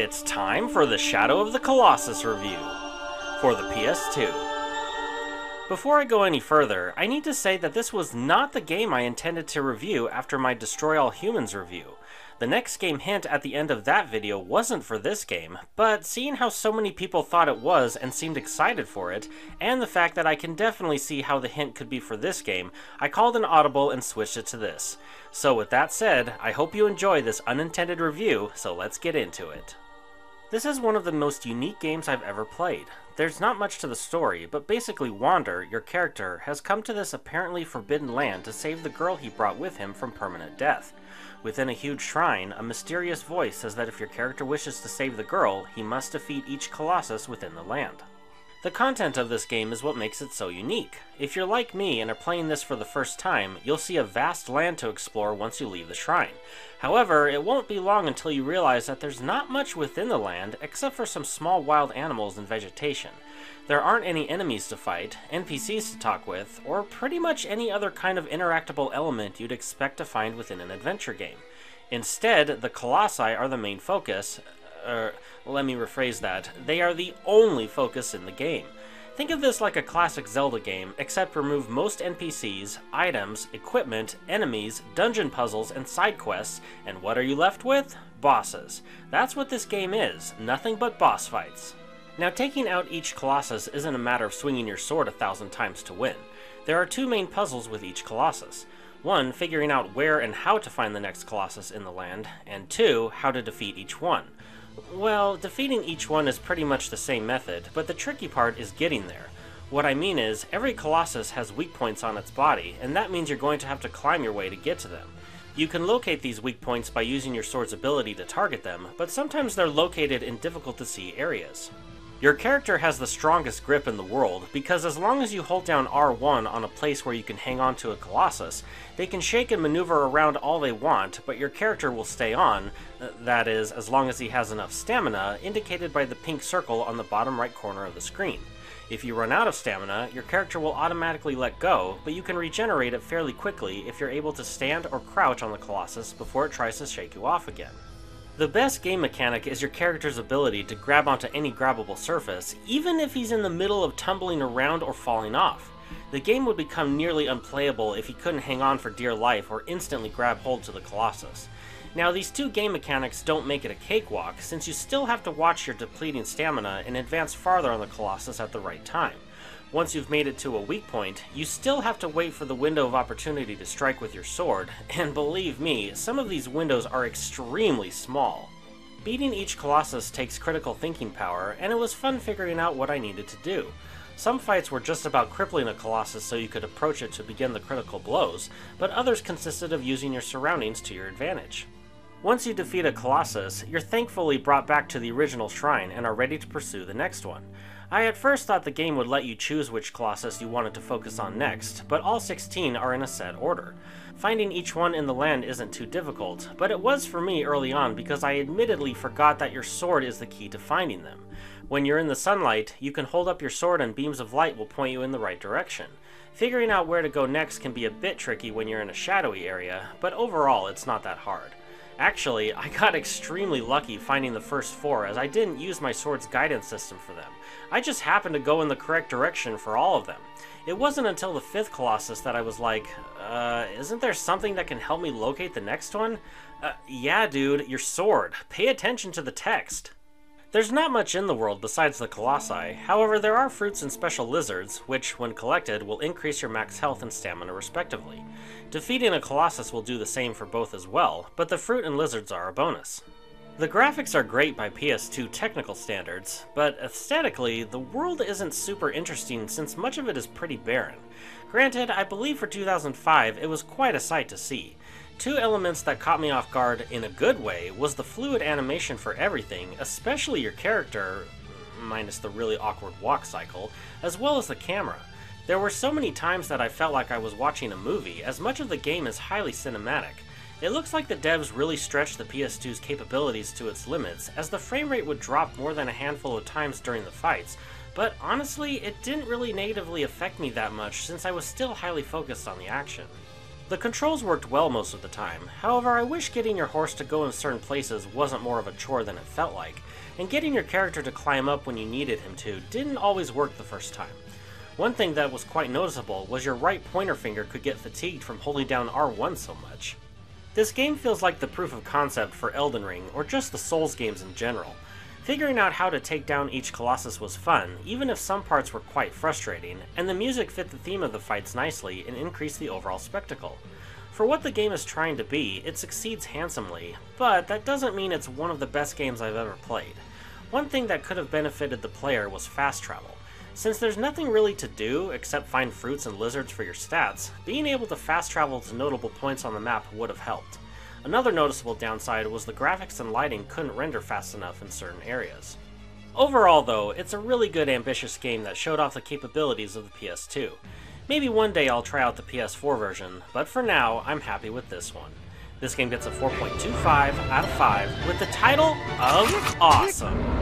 It's time for the Shadow of the Colossus review for the PS2. Before I go any further, I need to say that this was not the game I intended to review after my Destroy All Humans review. The next game hint at the end of that video wasn't for this game, but seeing how so many people thought it was and seemed excited for it, and the fact that I can definitely see how the hint could be for this game, I called an audible and switched it to this. So with that said, I hope you enjoy this unintended review, so let's get into it. This is one of the most unique games I've ever played. There's not much to the story, but basically Wander, your character, has come to this apparently forbidden land to save the girl he brought with him from permanent death. Within a huge shrine, a mysterious voice says that if your character wishes to save the girl, he must defeat each Colossus within the land. The content of this game is what makes it so unique. If you're like me and are playing this for the first time, you'll see a vast land to explore once you leave the shrine. However, it won't be long until you realize that there's not much within the land except for some small wild animals and vegetation. There aren't any enemies to fight, NPCs to talk with, or pretty much any other kind of interactable element you'd expect to find within an adventure game. Instead, the Colossi are the main focus. Let me rephrase that. They are the only focus in the game. Think of this like a classic Zelda game, except remove most NPCs, items, equipment, enemies, dungeon puzzles, and side quests, and what are you left with? Bosses. That's what this game is, nothing but boss fights. Now, taking out each Colossus isn't a matter of swinging your sword 1,000 times to win. There are two main puzzles with each Colossus. One, figuring out where and how to find the next Colossus in the land, and two, how to defeat each one. Well, defeating each one is pretty much the same method, but the tricky part is getting there. What I mean is, every Colossus has weak points on its body, and that means you're going to have to climb your way to get to them. You can locate these weak points by using your sword's ability to target them, but sometimes they're located in difficult-to-see areas. Your character has the strongest grip in the world, because as long as you hold down R1 on a place where you can hang on to a Colossus, they can shake and maneuver around all they want, but your character will stay on, that is, as long as he has enough stamina, indicated by the pink circle on the bottom right corner of the screen. If you run out of stamina, your character will automatically let go, but you can regenerate it fairly quickly if you're able to stand or crouch on the Colossus before it tries to shake you off again. The best game mechanic is your character's ability to grab onto any grabbable surface, even if he's in the middle of tumbling around or falling off. The game would become nearly unplayable if he couldn't hang on for dear life or instantly grab hold to the Colossus. Now, these two game mechanics don't make it a cakewalk, since you still have to watch your depleting stamina and advance farther on the Colossus at the right time. Once you've made it to a weak point, you still have to wait for the window of opportunity to strike with your sword, and believe me, some of these windows are extremely small. Beating each Colossus takes critical thinking power, and it was fun figuring out what I needed to do. Some fights were just about crippling a Colossus so you could approach it to begin the critical blows, but others consisted of using your surroundings to your advantage. Once you defeat a Colossus, you're thankfully brought back to the original shrine and are ready to pursue the next one. I at first thought the game would let you choose which Colossus you wanted to focus on next, but all 16 are in a set order. Finding each one in the land isn't too difficult, but it was for me early on because I admittedly forgot that your sword is the key to finding them. When you're in the sunlight, you can hold up your sword and beams of light will point you in the right direction. Figuring out where to go next can be a bit tricky when you're in a shadowy area, but overall it's not that hard. Actually, I got extremely lucky finding the first 4 as I didn't use my sword's guidance system for them. I just happened to go in the correct direction for all of them. It wasn't until the 5th Colossus that I was like, isn't there something that can help me locate the next one? Yeah dude, your sword. Pay attention to the text. There's not much in the world besides the Colossi, however there are fruits and special lizards, which, when collected, will increase your max health and stamina respectively. Defeating a Colossus will do the same for both as well, but the fruit and lizards are a bonus. The graphics are great by PS2 technical standards, but aesthetically, the world isn't super interesting since much of it is pretty barren. Granted, I believe for 2005 it was quite a sight to see. Two elements that caught me off guard in a good way was the fluid animation for everything, especially your character, minus the really awkward walk cycle, as well as the camera. There were so many times that I felt like I was watching a movie, as much of the game is highly cinematic. It looks like the devs really stretched the PS2's capabilities to its limits, as the frame rate would drop more than a handful of times during the fights, but honestly, it didn't really negatively affect me that much since I was still highly focused on the action. The controls worked well most of the time, however I wish getting your horse to go in certain places wasn't more of a chore than it felt like, and getting your character to climb up when you needed him to didn't always work the first time. One thing that was quite noticeable was your right pointer finger could get fatigued from holding down R1 so much. This game feels like the proof of concept for Elden Ring, or just the Souls games in general. Figuring out how to take down each Colossus was fun, even if some parts were quite frustrating, and the music fit the theme of the fights nicely and increased the overall spectacle. For what the game is trying to be, it succeeds handsomely, but that doesn't mean it's one of the best games I've ever played. One thing that could have benefited the player was fast travel. Since there's nothing really to do except find fruits and lizards for your stats, being able to fast travel to notable points on the map would have helped. Another noticeable downside was the graphics and lighting couldn't render fast enough in certain areas. Overall though, it's a really good ambitious game that showed off the capabilities of the PS2. Maybe one day I'll try out the PS4 version, but for now, I'm happy with this one. This game gets a 4.25 out of 5 with the title of Awesome!